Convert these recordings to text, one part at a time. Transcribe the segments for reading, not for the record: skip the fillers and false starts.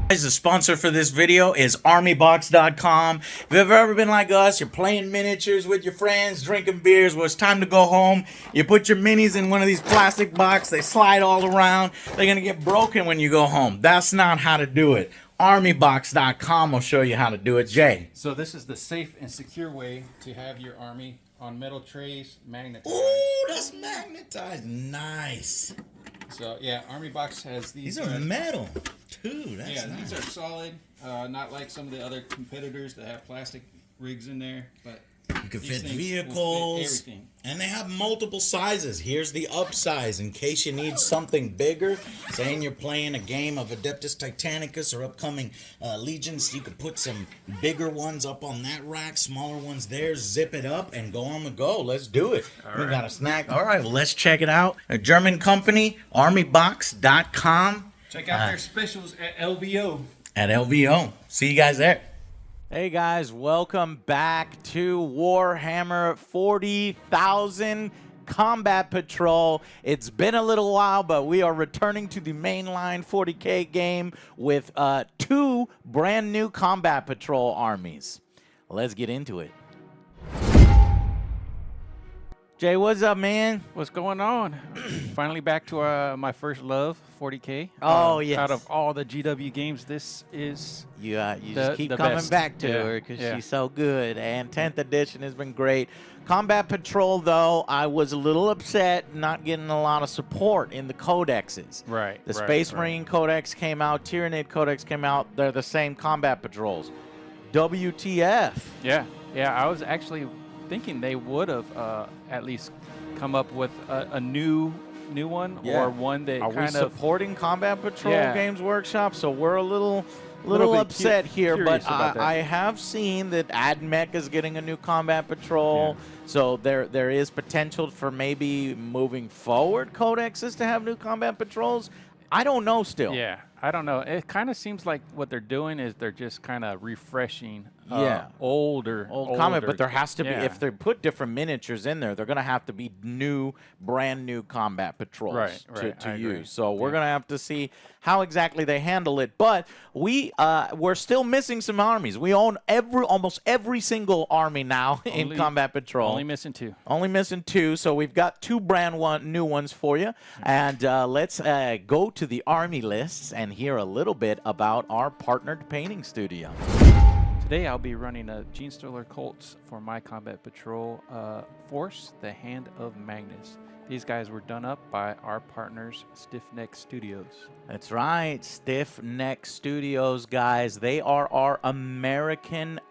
Guys, the sponsor for this video is armybox.com. If you've ever been like us, you're playing miniatures with your friends, drinking beers, well, it's time to go home. You put your minis in one of these plastic boxes, they slide all around. They're going to get broken when you go home. That's not how to do it. Armybox.com will show you how to do it. Jay. So this is the safe and secure way to have your army on metal trays, magnetized. Ooh, that's magnetized. Nice. So yeah, Army Box has these. These are metal, too. That's yeah, nice. these are solid. Not like some of the other competitors that have plastic rigs in there, but you can these fit things will vehicles, fit everything. And they have multiple sizes. Here's the upsize in case you need something bigger. Saying you're playing a game of Adeptus Titanicus or upcoming Legions, you could put some bigger ones up on that rack, smaller ones there, zip it up, and go on the go. Let's do it. We got a snack. All right, well, let's check it out. A German company, armybox.com. Check out their specials at LVO. At LVO. See you guys there. Hey guys, welcome back to Warhammer 40,000 Combat Patrol. It's been a little while, but we are returning to the mainline 40K game with two brand new Combat Patrol armies. Let's get into it. Jay, what's up, man? What's going on? Finally back to my first love, 40K. Oh, yes. Out of all the GW games, this is You just keep coming best. back to Yeah, her because yeah. she's so good. And 10th edition has been great. Combat Patrol, though, I was a little upset not getting a lot of support in the codexes. Right. The Space Marine Codex came out, Tyranid Codex came out. They're the same Combat Patrols. WTF? Yeah, I was actually thinking they would have at least come up with a new one, Yeah. or one that Are we kind of supporting Combat Patrol Yeah. Games Workshop? So we're a little bit upset here, but curious about that. I have seen that AdMech is getting a new Combat Patrol. Yeah. So there is potential for maybe moving forward codexes to have new Combat Patrols. I don't know still. Yeah, I don't know. It kind of seems like what they're doing is they're just kind of refreshing old Combat, but there has to be, yeah. if they put different miniatures in there, they're going to have to be brand new Combat Patrols Right, to I agree. use. So we're going to have to see how exactly they handle it. But we're still missing some armies. We own almost every single army now in Combat Patrol. Only missing two. Only missing two, so we've got two new ones for you. And let's go to the army lists and hear a little bit about our partnered painting studio. Today I'll be running a Genestealer Colts for my Combat Patrol force, the Hand of Magnus. These guys were done up by our partners, Stiff Neck Studios. That's right, Stiff Neck Studios, guys. They are our American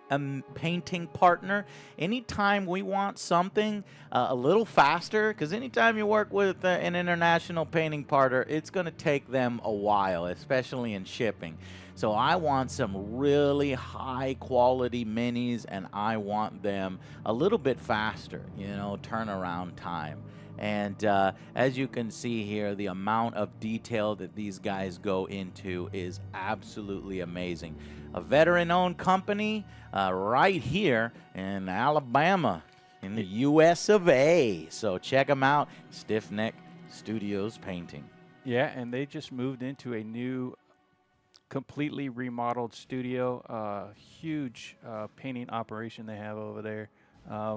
painting partner. Anytime we want something a little faster, because anytime you work with an international painting partner, it's going to take them a while, especially in shipping. So I want some really high quality minis, and I want them a little bit faster, turnaround time. And as you can see here, the amount of detail that these guys go into is absolutely amazing. A veteran-owned company right here in Alabama, in the U.S. of A. So check them out, Stiff Neck Studios Painting. Yeah, and they just moved into a new, completely remodeled studio. Huge painting operation they have over there,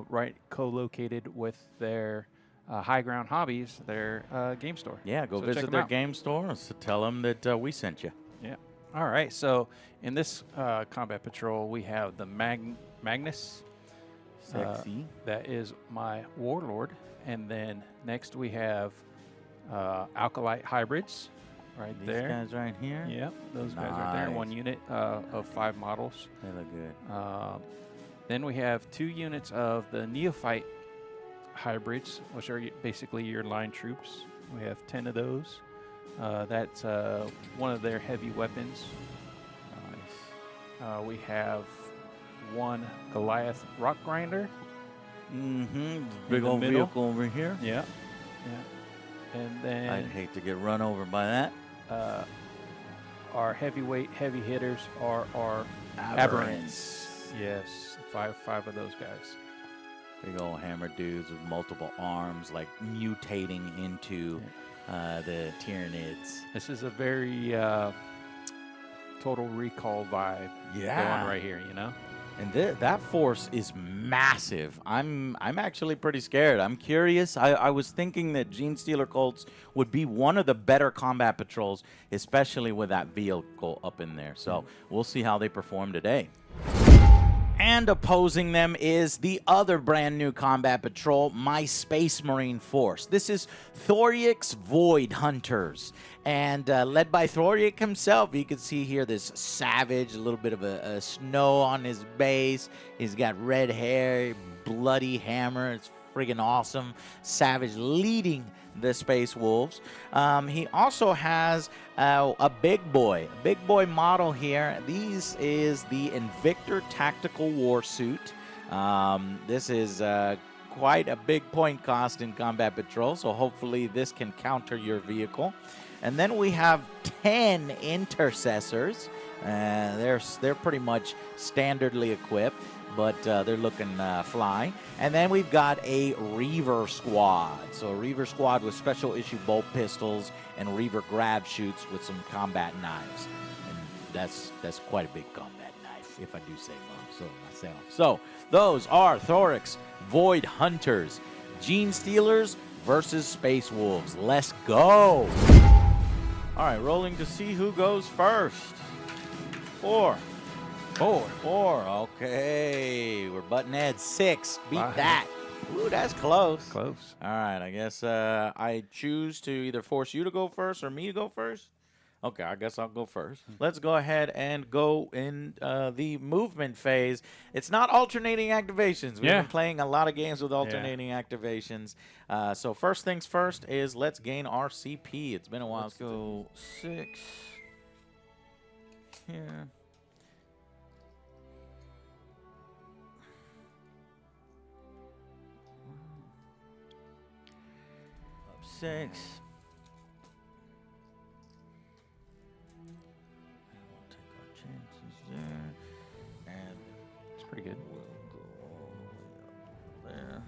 right co-located with their High Ground Hobbies, their game store. Yeah, go So visit check 'em their out. game store. So tell them that we sent you. Yeah. All right. So in this Combat Patrol, we have the Magnus. Sexy. That is my Warlord. And then next we have Alkalite Hybrids right These there. guys right here. Yep, those guys right there. Nice. One unit of 5 models. They look good. Then we have 2 units of the Neophyte Hybrids, which are basically your line troops. We have 10 of those. That's one of their heavy weapons. Nice. We have 1 Goliath Rock Grinder. Mm-hmm. the Big old middle. vehicle over here. Yeah. Yeah. And I'd then hate to get run over by that. our heavyweight heavy hitters are our Aberrants. Yes, five of those guys. Big old hammer dudes with multiple arms, like mutating into the Tyranids. This is a very Total Recall vibe Yeah. going right here, you know? And that force is massive. I'm actually pretty scared. I'm curious. I was thinking that Genestealer Colts would be one of the better combat patrols, especially with that vehicle up in there. So we'll see how they perform today. And opposing them is the other brand new combat patrol, my Space Marine Force. This is Thoriak's Void Hunters. And led by Thoriak himself, you can see here this savage, a little bit of a snow on his base. He's got red hair, bloody hammer. It's friggin' awesome. Savage leading the Space Wolves. He also has a big boy model here. This is the Invictor Tactical War Suit. This is quite a big point cost in combat patrol, so hopefully this can counter your vehicle. And then we have 10 intercessors. They're pretty much standardly equipped, but they're looking fly. And then we've got a Reaver squad. So a Reaver squad with special issue bolt pistols and Reaver grab shoots with some combat knives. And that's quite a big combat knife, if I do say so myself. So those are Thoriak's Void Hunters, Genestealers versus Space Wolves. Let's go. All right, rolling to see who goes first. Four. Okay, we're butting heads. 6. Beat Wow. that. Ooh, that's close. Close. All right, I guess I choose to either force you to go first or me to go first. Okay, I guess I'll go first. Let's go ahead and go in the movement phase. It's not alternating activations. We've been playing a lot of games with alternating activations. So first things first is let's gain our CP. It's been a while. Let's go 6 here. Up 6. There, and It's pretty good. we'll go all the way up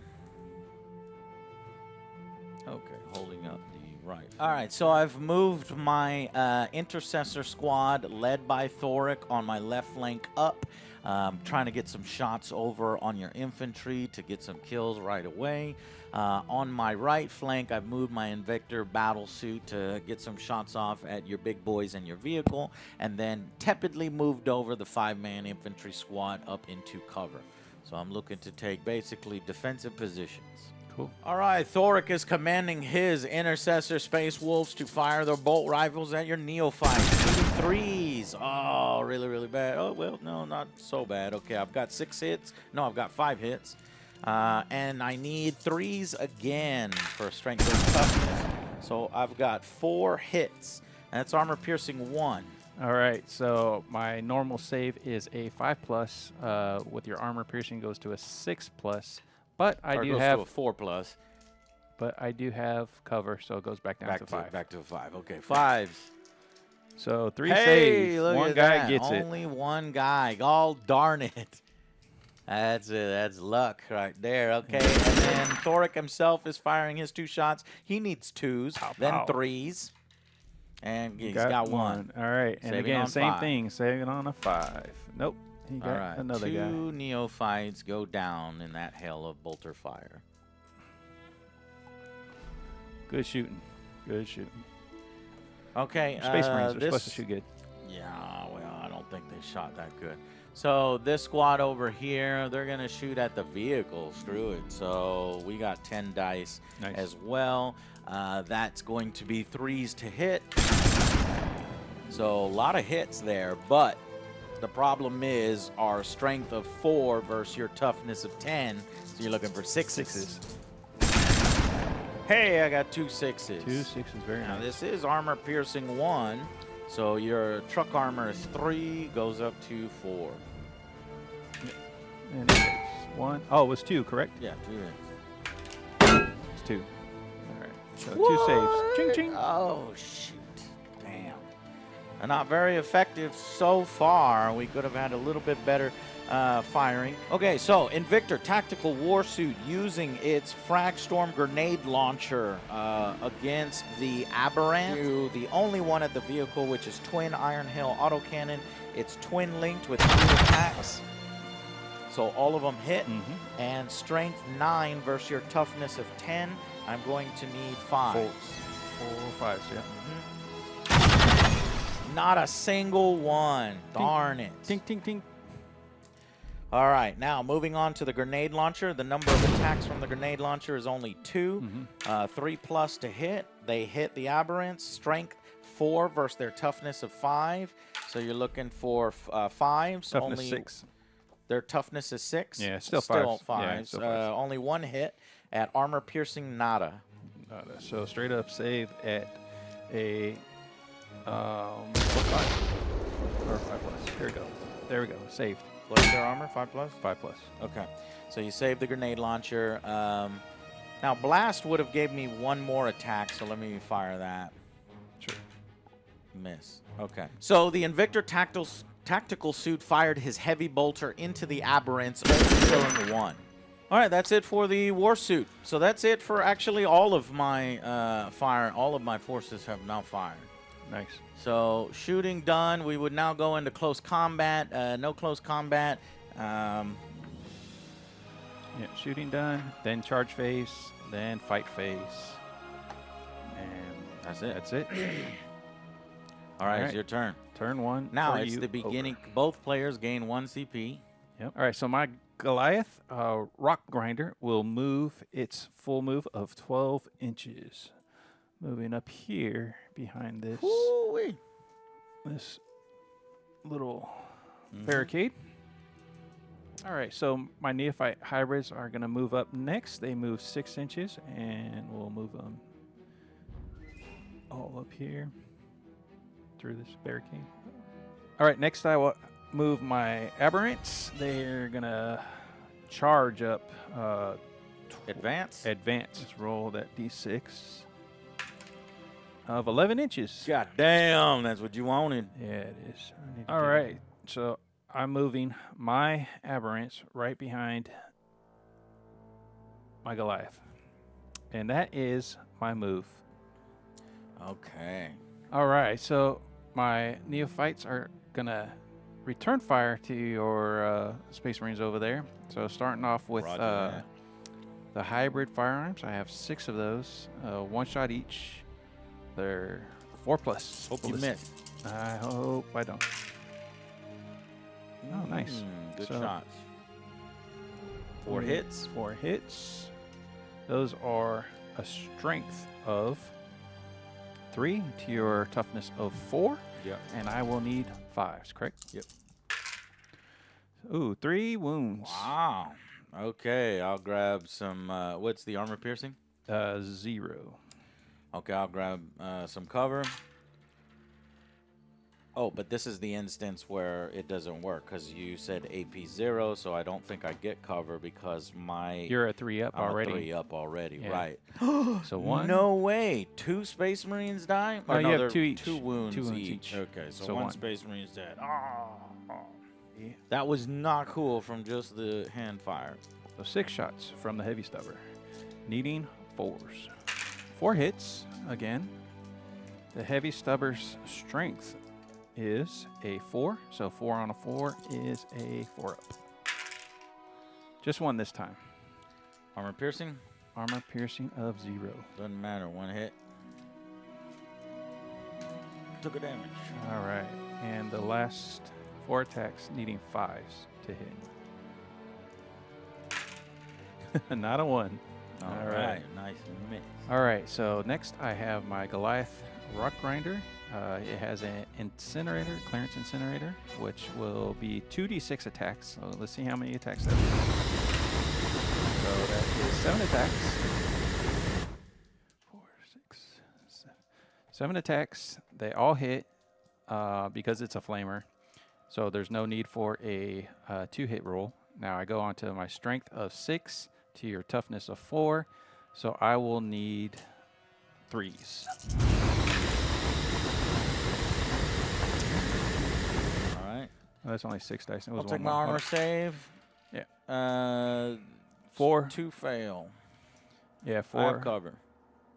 there. Okay, holding up the right. All right, so I've moved my intercessor squad led by Thoriak on my left flank up. Trying to get some shots over on your infantry to get some kills right away. On my right flank, I've moved my Invictor battle suit to get some shots off at your big boys and your vehicle, and then tepidly moved over the 5-man infantry squad up into cover. So I'm looking to take basically defensive positions. Cool. All right, Thoriak is commanding his intercessor Space Wolves to fire their bolt rifles at your neophytes. Shooting 3s. Oh, really, really bad. Oh, well, no, not so bad. Okay, I've got 6 hits. No, I've got 5 hits. And I need 3s again for strength and toughness. So I've got 4 hits. That's armor piercing 1. All right, so my normal save is a 5+. With your armor piercing goes to a 6+. But I do have to a 4+. But I do have cover, so it goes back down to 5. Back to a 5. Okay, 5s. So 3 Hey, saves. look One at guy that. gets it. Only one guy. Oh, darn it. That's it. That's luck right there. Okay, and then Thoriak himself is firing his 2 shots. He needs 2s, then 3s. And he's got 1. All right, and Saving again, on same 5. thing, saving on a 5. Nope, he got All right, another 2 guy. neophytes go down in that hail of bolter fire. Good shooting. Good shooting. Okay, Space Marines are this, supposed to shoot good. Yeah, well, I don't think they shot that good. So this squad over here, they're going to shoot at the vehicle. Screw it. So we got 10 dice Nice. as well. That's going to be 3s to hit. So a lot of hits there, but the problem is our strength of 4 versus your toughness of 10. So you're looking for 6s. Hey, I got 2 6s. 2 6s, very Now nice. this is armor piercing 1, so your truck armor is 3, goes up to 4. And it's 1. Oh, it was 2, correct? Yeah, 2 hits. It's 2. All right, so 2 saves. Ching, ching. Oh shoot! Damn. Not very effective so far. We could have had a little bit better firing. Okay, so Invictor Tactical Warsuit using its Fragstorm Grenade Launcher against the Aberrant. The only one at the vehicle, which is Twin Iron Hail Autocannon. It's twin linked with 3 attacks. So all of them hit. And Strength 9 versus your Toughness of 10. I'm going to need 5. 4 or 5s, yeah. Not a single one. Darn it. Tink, tink, tink. All right, now moving on to the grenade launcher. The number of attacks from the grenade launcher is only 2. 3+ to hit. They hit the Aberrants. Strength 4 versus their toughness of 5. So you're looking for 5s. Toughness only 6. Their toughness is 6. Yeah, still 5s. Yeah, still 5s. Only 1 hit at armor piercing nada. So straight up save at a 5 or 5+. Here we go. There we go. Saved. What's their armor? 5+? 5+. Okay. So you save the grenade launcher. Now blast would have gave me 1 more attack, so let me fire that. Sure. Miss. Okay. So the Invictor Tactical Suit fired his heavy bolter into the Aberrants, only killing 1. All right, that's it for the Warsuit. So that's it for actually all of my fire. All of my forces have now fired. Nice. So shooting done. We would now go into close combat. No close combat. Yeah, shooting done, then charge phase, then fight phase. And That's it. that's it. All right, All it's right. your turn. Turn 1. Now for it's you the beginning. over. Both players gain 1 CP. Yep. All right, so my Goliath rock grinder will move its full move of 12 inches. Moving up here behind this Woo-wee. this little barricade. All right, so my neophyte hybrids are going to move up next. They move 6 inches, and we'll move them all up here through this barricade. All right, next I will move my aberrants. They're going to charge up. Advance. Advance. Roll that d6 of 11 inches. God damn, that's what you wanted. Yeah, it is. All right, so I'm moving my aberrants right behind my Goliath. And that is my move. Okay. All right, so my neophytes are going to return fire to your Space Marines over there. So starting off with Roger that. the hybrid firearms, I have 6 of those, 1 shot each. They're 4+. Hope you miss. I hope I don't. Oh, nice. Good So- shots. 4 hits. 4 hits. Those are a strength of 3 to your toughness of 4. Yep. And I will need 5s, correct? Yep. Ooh, 3 wounds. Wow. Okay, I'll grab some. What's the armor piercing? 0. Okay, I'll grab some cover. Oh, but this is the instance where it doesn't work because you said AP 0, so I don't think I get cover because You're a 3 up I'm already. A 3 up already, Yeah. right? So 1. No way. 2 Space Marines die? No, you have they're 2 each. 2 wounds, 2 wounds each. each. Okay, so, So 1 1. Space Marine's dead. That was not cool from just the hand fire. So 6 shots from the heavy stubber. Needing 4s. 4 hits again. The heavy stubber's strength is a 4. So 4 on a 4 is a 4 up. Just 1 this time. Armor piercing? Armor piercing of 0. Doesn't matter. 1 hit. Took a damage. All right. And the last 4 attacks needing 5s to hit. Not a 1. All right. Nice miss. All right. So next I have my Goliath rock grinder. It has an incinerator, clearance incinerator, which will be 2d6 attacks. So let's see how many attacks that is. So that is 7 attacks. 4, 6, 7. 7 attacks. They all hit because it's a flamer. So there's no need for a 2-hit roll. Now I go on to my strength of 6 to your toughness of 4. So I will need 3s. that's only 6 dice. It was I'll one take my more. armor save. Yeah. 4. 4. 2 fail. Yeah, I 4. have cover.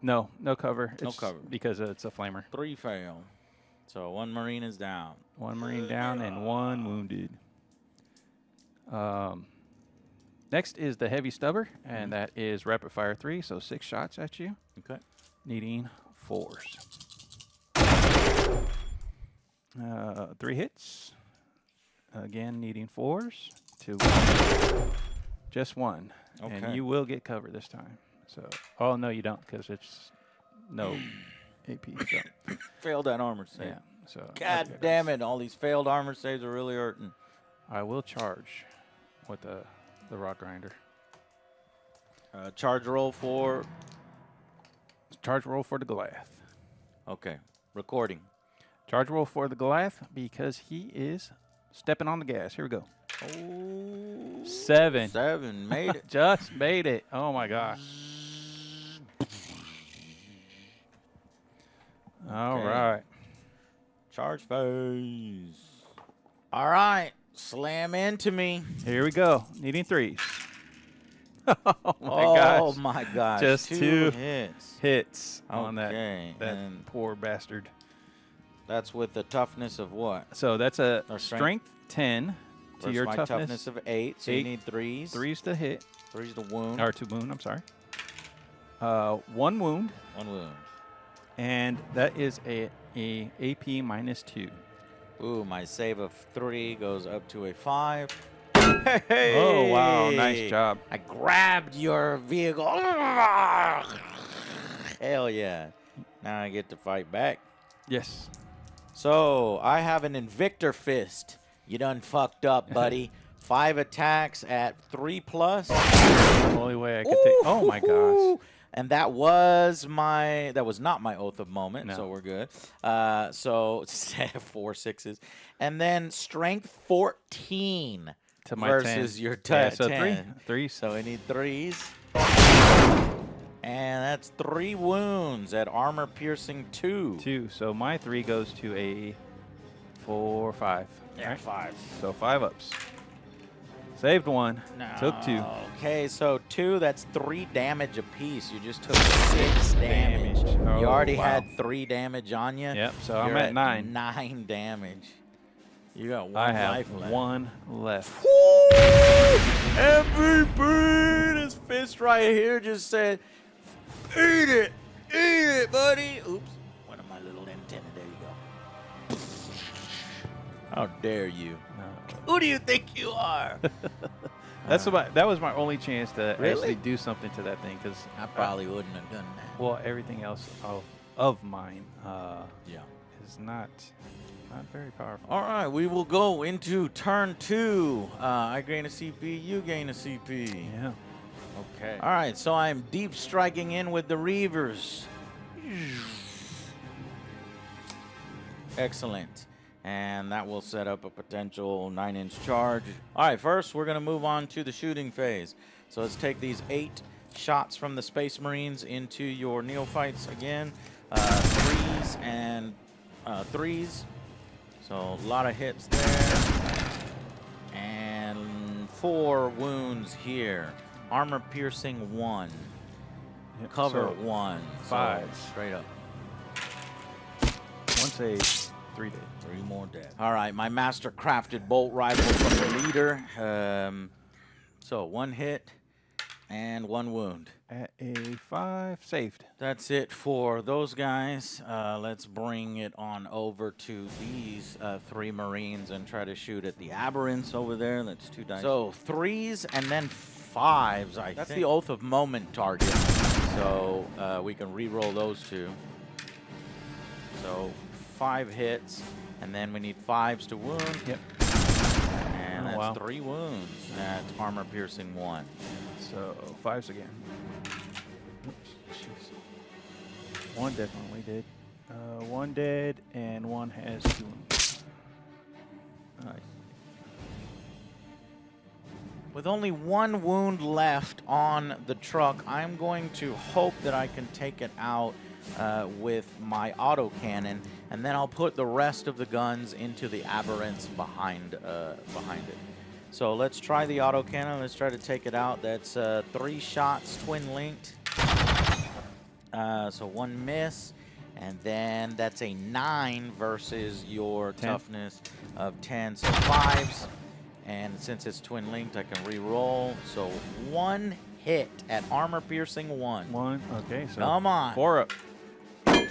No cover. No It's cover. because it's a flamer. 3 fail. So 1 Marine is down. 1 Marine down and 1 wounded. Next is the heavy stubber, and that is rapid fire 3, so 6 shots at you, Okay. needing 4s. 3 hits. Again, needing 4s. 2. Just 1. Okay. And you will get cover this time. So, oh no, you don't, because it's no AP. So, Failed that armor save. yeah. So God damn it! All these failed armor saves are really hurting. I will charge with the rock grinder. Charge roll for. Charge roll for the Goliath. Okay. Recording. Charge roll for the Goliath because he is stepping on the gas. Here we go. Oh. 7. 7 made it. Just made it. Oh my gosh. All Okay. right. Charge phase. All right. Slam into me. Here we go. Needing 3s. Oh my Oh gosh. my gosh. Just 2 hits. hits on Okay, that and poor bastard. that's with the toughness of what? So that's a Or strength 10 to Versus your my toughness. of 8, so you 8. need 3s. 3s to hit. 3's to wound. Or to wound, I'm sorry. 1 wound. 1 wound. And that is a AP -2. Ooh, my save of 3 goes up to a 5. Oh, wow. Nice job. I grabbed your vehicle. Hell yeah. Now I get to fight back. Yes. So, I have an Invictor Fist. You done fucked up, buddy. 5 attacks at 3+. The only way I could take. Oh, my gosh. And that was not my Oath of Moment, No. so we're good. So 4 6s. And then strength 14 To my versus 10. your Yeah, so 10. 3. So I need 3s. And that's 3 wounds at armor piercing 2. 2. So my 3 goes to a 4, 5. Yeah, Right? 5. So 5 ups. Saved 1. Took 2. Okay, so 2, that's 3 damage apiece. You just took 6 damage. Damage. You Oh, already wow. had 3 damage on you. Yep, so I'm You're at 9. 9 damage. You got 1 I have life left. 1 left. Woo! MVP! His fist right here just said, eat it, buddy. Oops, one of my little antenna. There you go. How dare you? Who do you think you are? That was my only chance to Really? actually do something to that thing because I probably wouldn't have done that. well, everything else of mine Yeah. is not very powerful. All right, we will go into turn 2. I gain a CP, you gain a CP. Yeah. Okay. All right, so I'm deep striking in with the Reavers. Excellent. And that will set up a potential 9-inch charge. All right, first we're going to move on to the shooting phase. So let's take these 8 shots from the Space Marines into your neophytes again. 3s and 3s. So a lot of hits there. And 4 wounds here. Armor piercing 1. Yep, Cover so 1. 5. So straight up. 1 save, 3 dead. 3 more dead. All right, my master crafted bolt rifle from the leader. So 1 hit and 1 wound. At a 5, saved. That's it for those guys. Let's bring it on over to these 3 Marines and try to shoot at the aberrants over there. That's 2 dice. So 3s and then 5s, I think. That's the Oath of Moment target. So we can re-roll those 2. So 5 hits, and then we need 5s to wound. Yep. And that's wow. 3 wounds. That's armor piercing 1. So 5s again. Oops, jeez. 1 definitely did. 1 dead, and 1 has 2 wounds. All right. With only 1 wound left on the truck, I'm going to hope that I can take it out with my autocannon, and then I'll put the rest of the guns into the aberrants behind it. So let's try the autocannon. Let's try to take it out. That's 3 shots, twin linked. So 1 miss, and then that's a 9 versus your 10. toughness of 10. So 5s, and since it's twin linked, I can re-roll. So 1 hit at armor piercing 1. 1. Okay, so Come on. 4 up.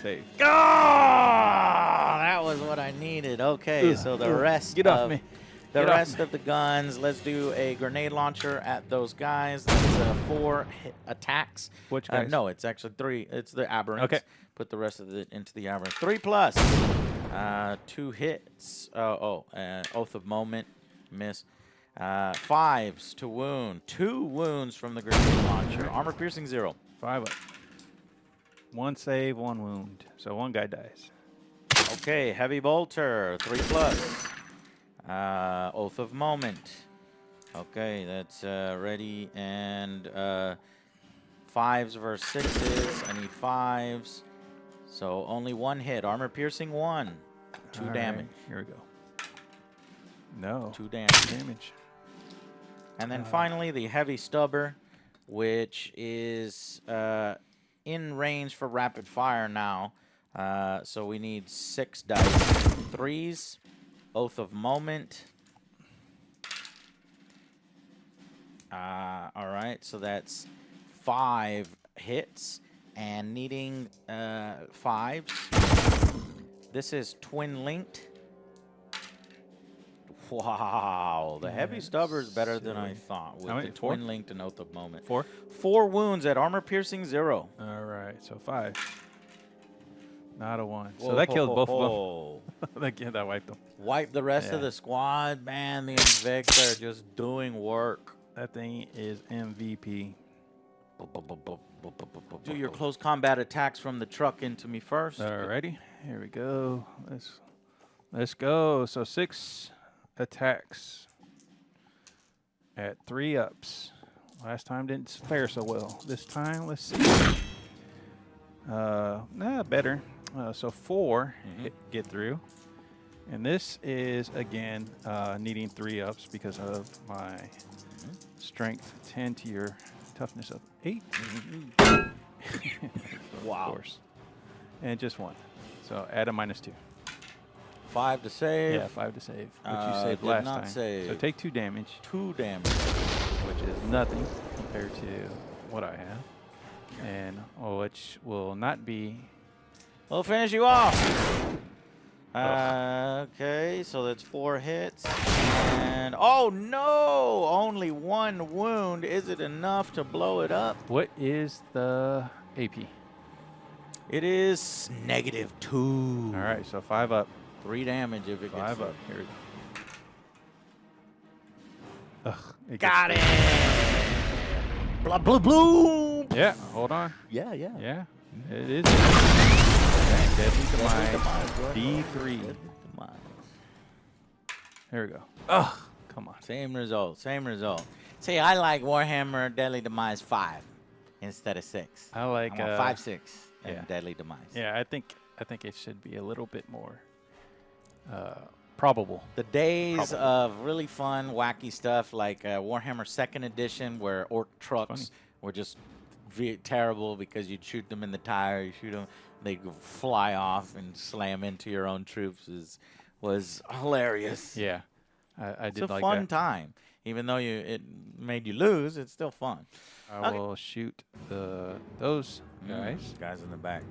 Save. Oh, that was what I needed. Okay, so the rest Get off me. The Get off rest of the guns, let's do a grenade launcher at those guys. That's 4 attacks. Which guys? No, it's actually 3. It's the aberrants. Okay. Put the rest of it into the aberrants. 3 plus. 2 hits. Oath of Moment. Miss. 5s to wound. 2 wounds from the grenade launcher. Armor piercing 0. 5 up. 1 save, 1 wound. So 1 guy dies. Okay, heavy bolter. 3 plus. Oath of Moment. Okay, that's ready, and 5s versus 6s. I need 5s. So only 1 hit. Armor piercing 1. 2 All damage. Right, here we go. No. 2 damage. Damage. And then finally the heavy stubber, which is in range for rapid fire now. So we need 6 dice. 3s. Oath of Moment. All right, so that's 5 hits and needing 5s. This is twin linked. Wow, the heavy stubber is better than I thought with the twin linked and Oath of Moment. 4? 4 wounds at armor piercing 0. All right, so 5. Not a 1. So that killed both of them. That wiped them. Wipe the rest of the squad. Man, the Invicta are just doing work. That thing is MVP. Do your close combat attacks from the truck into me first. Alrighty, here we go. Let's go. So 6 attacks at 3 ups. Last time didn't fare so well. This time, let's see. Better. So 4 get through. And this is, again, needing 3 ups because of my strength 10 to your toughness of 8. Wow. Of course. And just 1. So add a -2. 5 to save. Yeah, 5 to save, which you saved did last not time. save. So take 2 damage, 2 damage. which is nothing compared to what I have. And which will not be... We'll finish you off. Okay, so that's 4 hits. And, oh no! Only 1 wound. Is it enough to blow it up? What is the AP? It is -2. All right, so 5 up. 3 damage if it 5 gets up. Here we go. Ugh. Got it! Blah, blah, blah. Yeah, hold on. Yeah. Yeah, it is. Deadly Demise. D3. Here we go. Ugh, come on. Same result. See, I like Warhammer Deadly Demise 5 instead of 6. I like 5, 6, and yeah. Deadly Demise. Yeah, I think it should be a little bit more probable. The days of really fun, wacky stuff like Warhammer 2nd Edition, where orc trucks were just terrible because you'd shoot them in the tire, you shoot them, they'd fly off and slam into your own troops, was hilarious. Yeah, I did like that. It's a fun time. Even though it made you lose, it's still fun. I will shoot those guys. Guys in the back.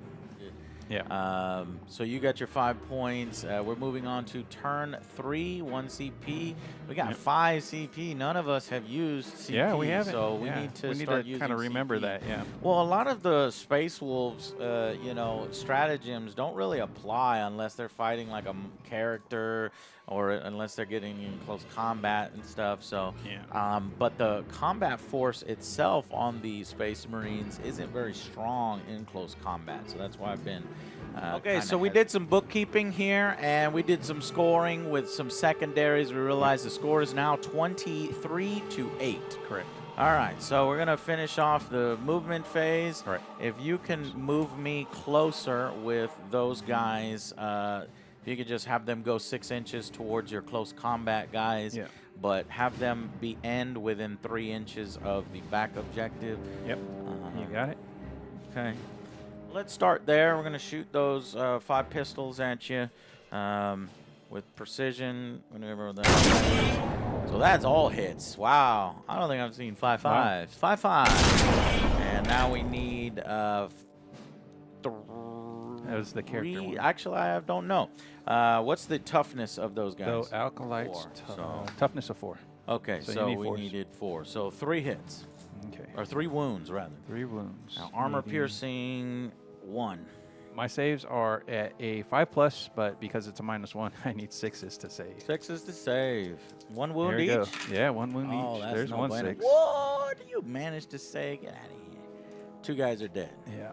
Yeah. So you got your 5 points. We're moving on to turn 3, 1 CP. We got 5 CP. None of us have used CP. Yeah, we haven't. So we need to start using kind of remember CP. that. Yeah. Well, a lot of the Space Wolves, stratagems don't really apply unless they're fighting like a character or unless they're getting in close combat and stuff. So, but the combat force itself on the Space Marines isn't very strong in close combat. So that's why I've been. Okay, so we did some bookkeeping here, and we did some scoring with some secondaries. We realized the score is now 23-8. Correct. All right, so we're gonna finish off the movement phase. Right. If you can move me closer with those guys, if you could just have them go 6 inches towards your close combat guys, Yeah. but have them be end within 3 inches of the back objective. Yep. You got it. Okay. Let's start there. We're gonna shoot those 5 pistols at you with precision. Whatever that is. So that's all hits. Wow. I don't think I've seen 5 5s. 5 5. And now we need That was the character one. Actually, I don't know. What's the toughness of those guys? So alkalites, 4. So toughness of 4. okay, so you so need we 4s. needed 4. So 3 hits. Okay. Or 3 wounds, rather. 3 wounds. Now, armor Medium. piercing 1. My saves are at a 5+, but because it's a -1, I need 6s to save. 6 is to save. 1 wound There you each. go. Yeah, 1 wound Oh, each. that's There's no 1 bueno. 6. What? You managed to say? Get out of here. 2 guys are dead. Yeah.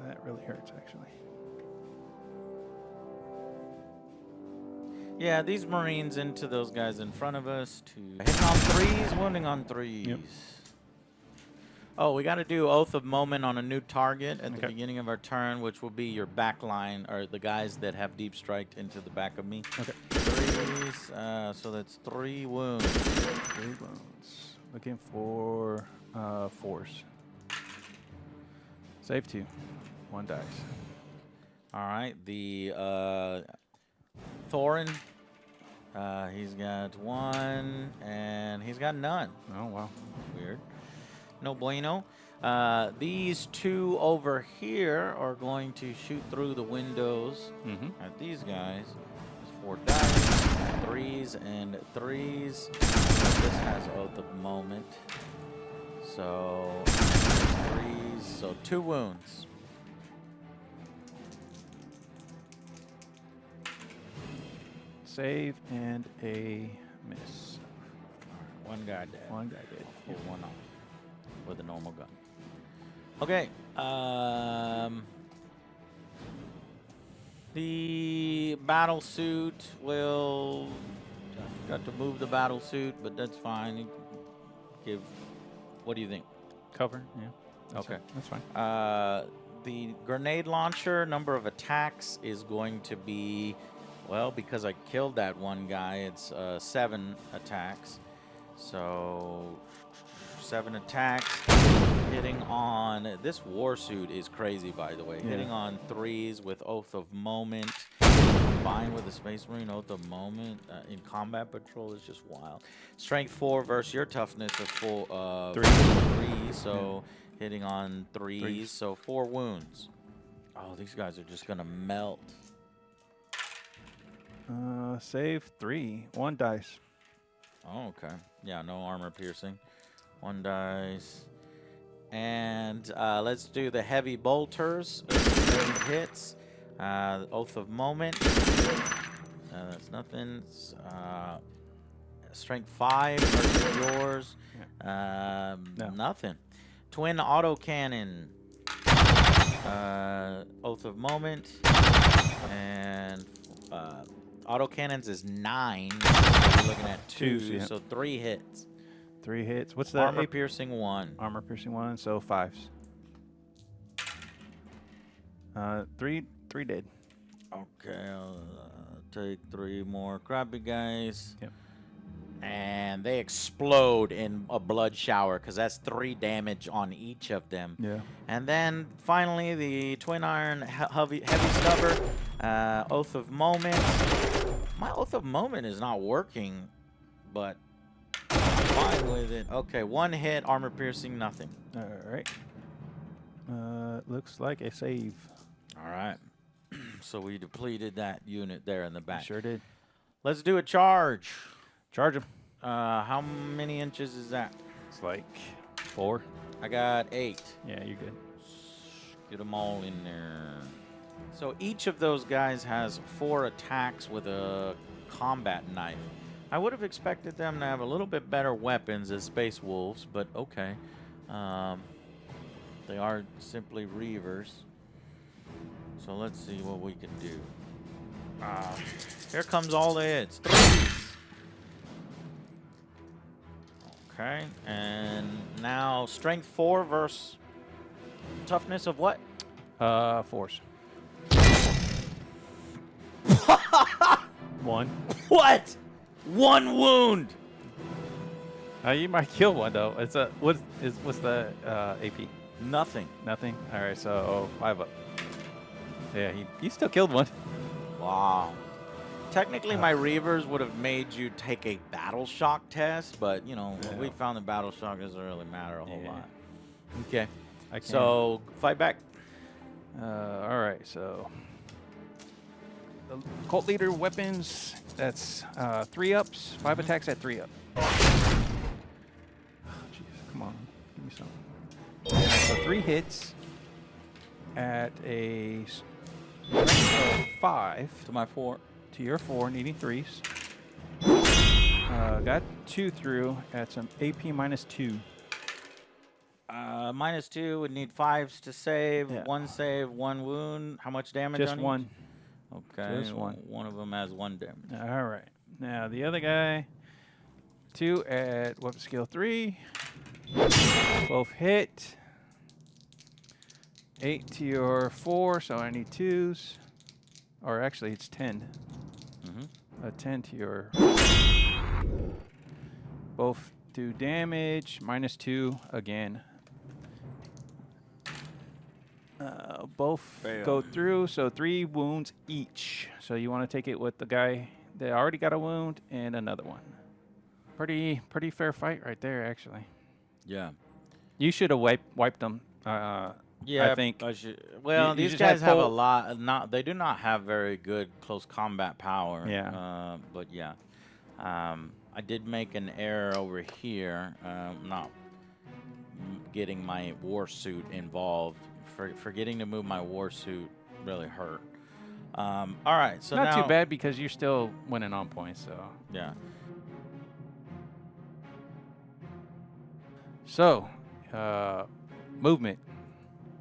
That really hurts, actually. Yeah, these Marines into those guys in front of us. Hitting on 3s, wounding on 3s. Yep. Oh, we got to do Oath of Moment on a new target at the Okay. beginning of our turn, which will be your back line, or the guys that have deep strike into the back of me. Okay. 3s, so that's 3 wounds. 3 wounds. Looking for 4s. Save 2. 1 dice. All right, the Thorin, he's got 1, and he's got none. Oh, wow. Weird. No bueno. These 2 over here are going to shoot through the windows Mm-hmm. at these guys. 4 dice, 3s and 3s. So this has Oath of Moment. So 3s, so 2 wounds. Save and a miss. 1 guy dead. 1 guy dead. Pull 1 off with a normal gun. Okay. The battle suit will. I forgot to move the battle suit, but that's fine. You can give. What do you think? Cover, yeah. That's Okay. fine. That's fine. The grenade launcher number of attacks is going to be, well, because I killed that 1 guy, it's 7 attacks. So 7 attacks, hitting on, this war suit is crazy, by the way. Yeah. Hitting on 3s with Oath of Moment, combined with the Space Marine Oath of Moment in combat patrol is just wild. Strength 4 versus your toughness of 3, so hitting on 3s, so 4 wounds. Oh, these guys are just gonna melt. Save 3. 1 dice. Oh, okay. Yeah, no armor piercing. 1 dice. And let's do the heavy bolters. 7 hits. Oath of Moment. That's nothing. Strength 5 versus yours. No. Nothing. Twin autocannon. Oath of Moment. And autocannons is 9. So we're looking at 2. Twos, yeah. So 3 hits. 3 hits. What's the Armor piercing 1. Armor piercing 1, so 5s. 3 dead. Okay, I'll take 3 more crappy guys. Yep. And they explode in a blood shower because that's 3 damage on each of them. Yeah. And then finally the twin iron heavy stubber, Oath of Moment. My Oath of Moment is not working, but I'm fine with it. Okay, 1 hit, armor piercing, nothing. All right. Looks like a save. All right. So we depleted that unit there in the back. Sure did. Let's do a charge. Charge him. How many inches is that? It's like 4. I got 8. Yeah, you're good. Get them all in there. So each of those guys has 4 attacks with a combat knife. I would have expected them to have a little bit better weapons as Space Wolves, but okay. They are simply Reavers. So let's see what we can do. Here comes all the hits. 3s. Okay, and now strength 4 versus toughness of what? Force. 1. What? 1 wound. You might kill one though. It's a what's the AP? Nothing. Nothing. All right, so 5 up. Yeah, he still killed one. Wow. Technically, my Reavers would have made you take a battle shock test, but you know Yeah. we found the battle shock doesn't really matter a whole Yeah. lot. Okay. I can. So fight back. All right, so the cult leader weapons. That's 3 ups, 5 attacks at 3 up. Oh, jeez, come on, give me something. So 3 hits at a 5 To my 4. to your 4, needing 3s. Got 2 through at some AP -2. -2 would need 5s to save. Yeah. 1 save, 1 wound. How much damage Just on 1. each? Okay. Just 1. One of them has 1 damage. All right. Now the other guy, 2 at weapon skill 3. Both hit. 8 to your 4, so I need 2s. Or actually, it's 10. Mm-hmm. 10 to your. Both do damage. -2 again. Both Fail. go through, so 3 wounds each. So you want to take it with the guy that already got a wound and another one. Pretty fair fight right there, actually. Yeah. You should have wiped them. Yeah, I think. Well, you these just had guys have a full- lot. They do not have very good close combat power. Yeah. But yeah, I did make an error over here. Not getting my war suit involved. Forgetting to move my war suit really hurt. All right, so Not now, too bad because you're still winning on points. So. Yeah. So, movement.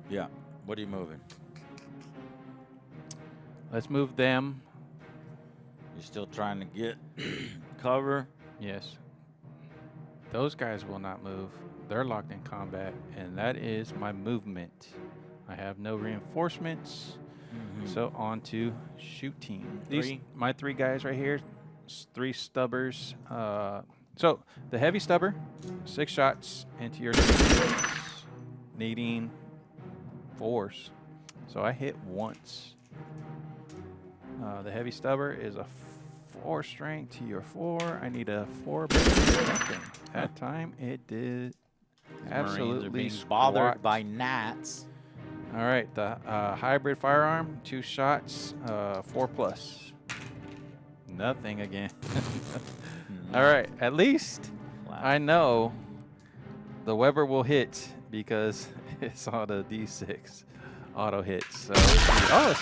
Yeah. What are you moving? Let's move them. You still trying to get cover? Yes. Those guys will not move. They're locked in combat, and that is my movement. I have no reinforcements, so on to shoot team. My 3 guys right here, 3 stubbers. So the heavy stubber, 6 shots into your needing 4s. So I hit once. The heavy stubber is a 4 strength to your 4. I need a 4. That time it did absolutely Marines are being bothered squat. by gnats. All right, the hybrid firearm, 2 shots, 4+. Nothing again. All right, at least Wow. I know the Weber will hit because it's on a D6 auto hits. So oh,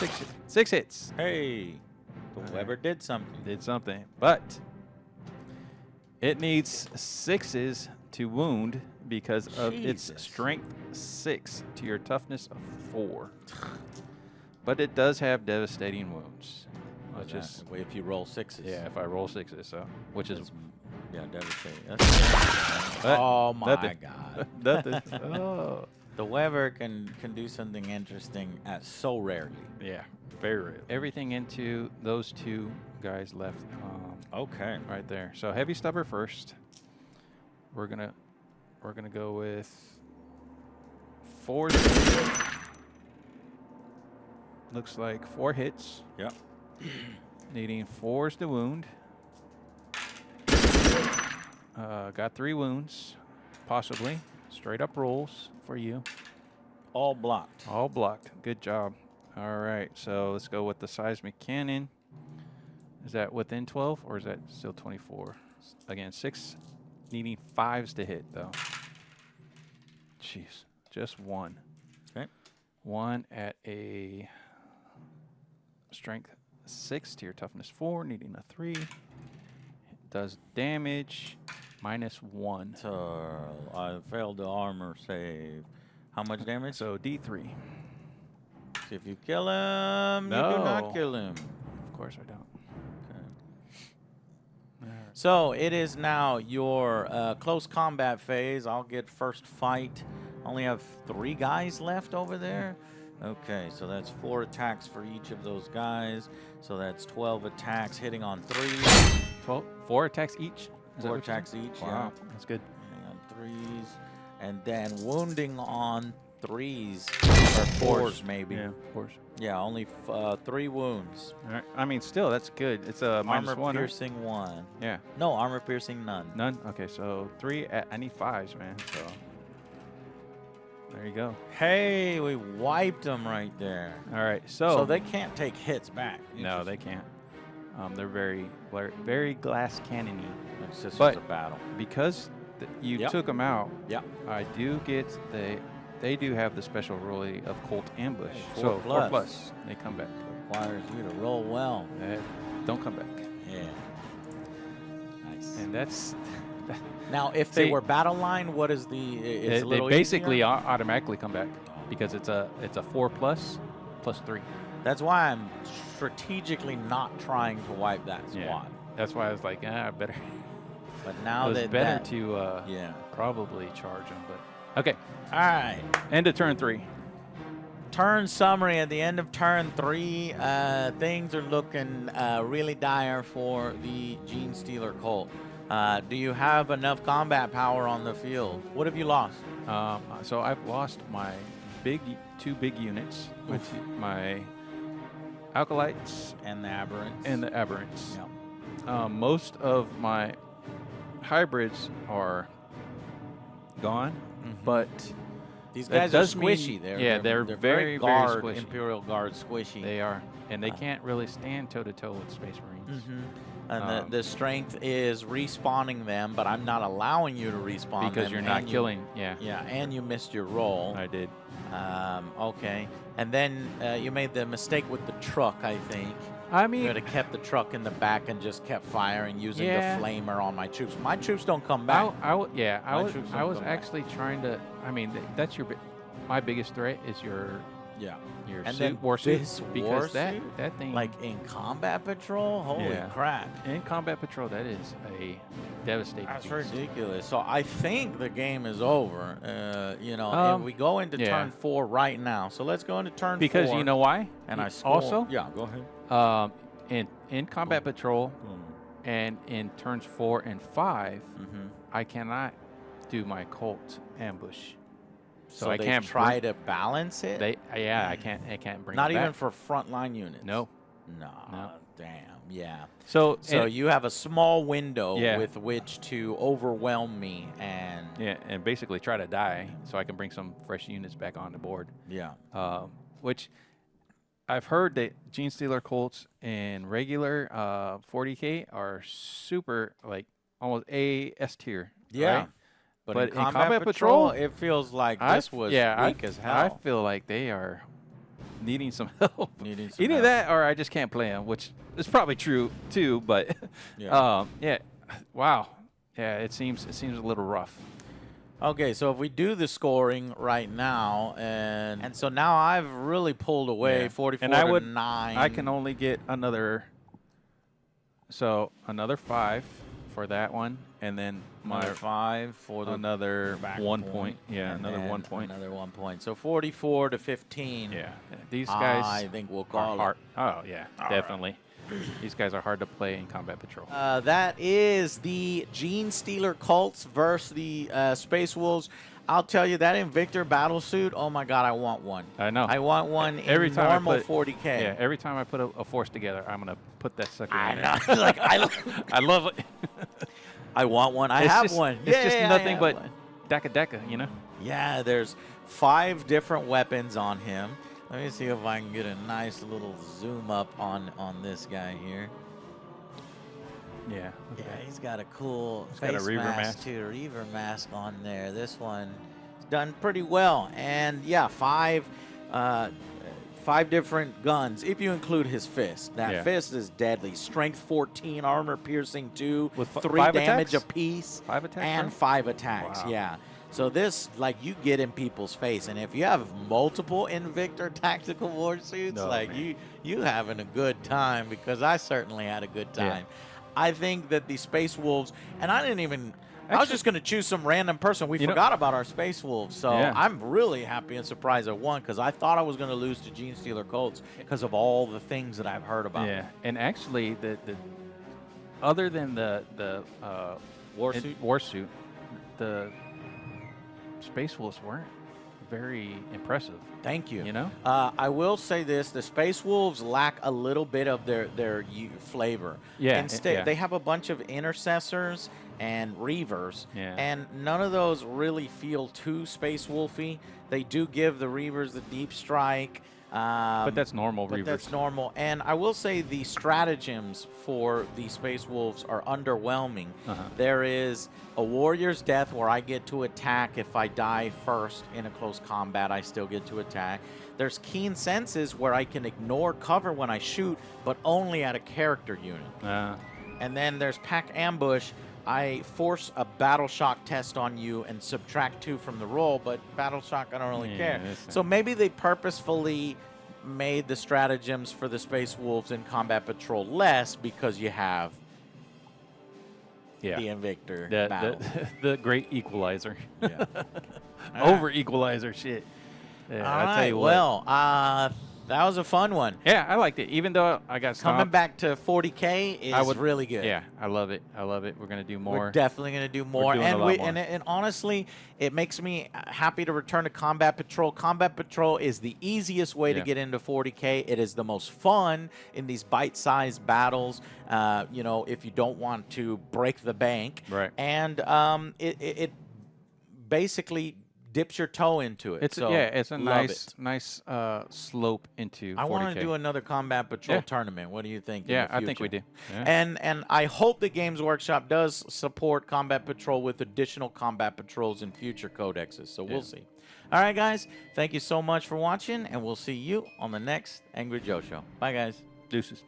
6 hits. Hey, the Weber did something. Did something, but it needs 6s to wound because of its Jesus. strength 6 to your toughness of 4. But it does have devastating wounds, which is if you roll 6s. yeah. If I roll 6s, so which is Yeah, devastating. That's But oh my nothing. God. nothing. Oh, The Weber can do something interesting at so rarely. yeah, very rare. Everything into those 2 guys left. Okay. Right there. So heavy stubber first. We're gonna go with 4. Looks like 4 hits. Yep. Needing 4s to wound. Got 3 wounds, possibly. Straight up rolls for you. All blocked. All blocked. Good job. All right, so let's go with the seismic cannon. Is that within 12 or is that still 24? Again, 6, needing 5s to hit though. Jeez, just 1. Okay. 1 at a strength 6 to your toughness 4, needing a 3. Does damage -1. So I failed the armor save. How much damage? So D3. If you kill him, you do No. not kill him. Of course I don't. Okay. So it is now your close combat phase. I'll get first fight. Only have 3 guys left over there. Okay, so that's 4 attacks for each of those guys. So that's 12 attacks hitting on 3. 4 attacks each? Is that 4 what you said? attacks each, Wow, that's good. hitting on 3s. And then wounding on 3s. Or 4s, maybe. Yeah, of course. Yeah, only 3 wounds. All right. I mean, still, that's good. It's a Armor -1. Right? piercing 1. Yeah. No, armor piercing none. None? Okay, so 3. I need 5s, man. So there you go. Hey, we wiped them right there. All right, So they can't take hits back. No, they can't. They're very glass cannony. It's just But- a battle. Because you Yep. took them out, Yep. I do get they do have the special ruling of Colt Ambush. Hey, so 4 4+. plus. They come back. Requires you to roll well. Don't come back. Yeah. Nice. And that's Now, if they See- were battle line, what is the? It's a they little basically easier? automatically come back because it's a 4+ plus 3. That's why I'm strategically not trying to wipe that squad. Yeah. That's why I was like, better. But now It's that better that, to yeah. probably charge them. But okay, All right. end of turn 3. Turn summary at the end of turn 3. Things are looking really dire for the Genestealer Colt. Do you have enough combat power on the field? What have you lost? So I've lost my 2 big units, with my Alkalites And the aberrants. and the Aberrants. Yeah. Most of my hybrids are gone, but These that guys are does mean- squishy. they're very, very guard, squishy. Imperial Guard squishy. they are, and they can't really stand toe-to-toe with Space Marines. And the strength is respawning them, but I'm not allowing you to respawn them. Because you're not and killing. Yeah, Yeah, and you missed your roll. I did. Okay. And then you made the mistake with the truck, I think. I You mean, could have kept the truck in the back and just kept firing using Yeah. the flamer on my troops. My troops don't come back. I My troops I don't was come back. actually trying to. I mean, that's my biggest threat is your Yeah. your And suit, then war suit, this because war that suit, that thing Like in combat patrol? Holy Yeah. crap. in combat patrol, that is a devastating. That's beast. ridiculous. So I think the game is over. And we go into yeah. turn 4 right now. So let's go into turn 4. Because you know why? and I score. also Yeah, go ahead. in combat patrol and in turns 4 and 5, Mm-hmm. I cannot do my Colt ambush. So I they can't try to balance it. I can't bring Not it even back. for frontline units. No. No. No. Damn. Yeah. So So and- you have a small window Yeah. with which to overwhelm me, and yeah, and basically try to die so I can bring some fresh units back on the board. yeah. Which I've heard that Genestealer Colts in regular 40K are super, like, almost A S tier. Yeah. right? But in combat patrol, it feels like this was weak as hell. I feel like they are needing some help. Needing some Either help. that or I just can't play them, which is probably true too. But Yeah. wow, yeah, it seems a little rough. Okay, so if we do the scoring right now, and so now I've really pulled away, Yeah. 44 And I to would- 9. I can only get another 5 for that one, and then another 5 for the another back 1 point. Yeah, and another then 1 point. Another 1 point. So 44 to 15. Yeah, these guys I think we'll are call it. hard. Oh yeah, All definitely. These guys are hard to play in combat patrol. That is the Genestealer Cults versus the Space Wolves. I'll tell you, that Invictor battle suit, oh my god, I want one. I know. I want one Every in time I normal put- 40K. Yeah, every time I put a force together, I'm gonna put that sucker I in know. there. Like, I love it. I want one. I It's have just- one. It's just Yeah, I nothing have but one. Deca, you know. Yeah, there's 5 different weapons on him. Let me see if I can get a nice little zoom up on this guy here. Yeah. Yeah, he's got a cool got a face Reaver mask mask. too, Reaver mask on there. This one is done pretty well, and yeah, 5 different guns if you include his fist. That Yeah. fist is deadly. Strength 14, armor piercing 2, With 3 5 damage attacks? apiece, 5 attacks, and right? 5 attacks. Wow. Yeah. So this, like, you get in people's face, and if you have multiple Invictor tactical war suits, No, like man. you having a good time, because I certainly had a good Yeah. time. I think that the Space Wolves, and I didn't even. I was Actually- just going to choose some random person. We You know- forgot about our Space Wolves, so Yeah. I'm really happy and surprised I won because I thought I was going to lose to Genestealer Colts because of all the things that I've heard about. Yeah, and actually, the other than the warsuit, the Space Wolves weren't very impressive. Thank you. You know? I will say this: the Space Wolves lack a little bit of their flavor. Yeah, Instead, yeah. they have a bunch of intercessors and reavers, Yeah. and none of those really feel too Space Wolfy. They do give the reavers the deep strike. But that's normal, But Reavers. that's normal. And I will say the stratagems for the Space Wolves are underwhelming. There is a Warrior's Death where I get to attack. If I die first in a close combat, I still get to attack. There's Keen Senses where I can ignore cover when I shoot, but only at a character unit. And then there's Pack Ambush. I force a Battle Shock test on you and subtract 2 from the roll, but Battle Shock, I don't really care. So maybe they purposefully made the stratagems for the Space Wolves in Combat Patrol less because you have the Invictor battle. The great equalizer. Yeah. Over equalizer shit. Yeah, All I'll right, tell you what. well, that was a fun one. Yeah, I liked it. Even though I got Coming stomped, back to 40K is really good. Yeah, I love it. I love it. We're gonna do more. We're definitely going to do more. doing a And, lot more. And honestly, it makes me happy to return to Combat Patrol. Combat Patrol is the easiest way to Yeah. get into 40K. It is the most fun in these bite-sized battles, you know, if you don't want to break the bank. Right. And it basically dips your toe into it. It's So, it's a love nice slope into 40K. I want to do another Combat Patrol Yeah. tournament. What do you think? in Yeah, the I think we future? do. Yeah. And I hope the Games Workshop does support Combat Patrol with additional Combat Patrols in future codexes. So we'll see. All right, guys. Thank you so much for watching, and we'll see you on the next Angry Joe Show. Bye, guys. Deuces.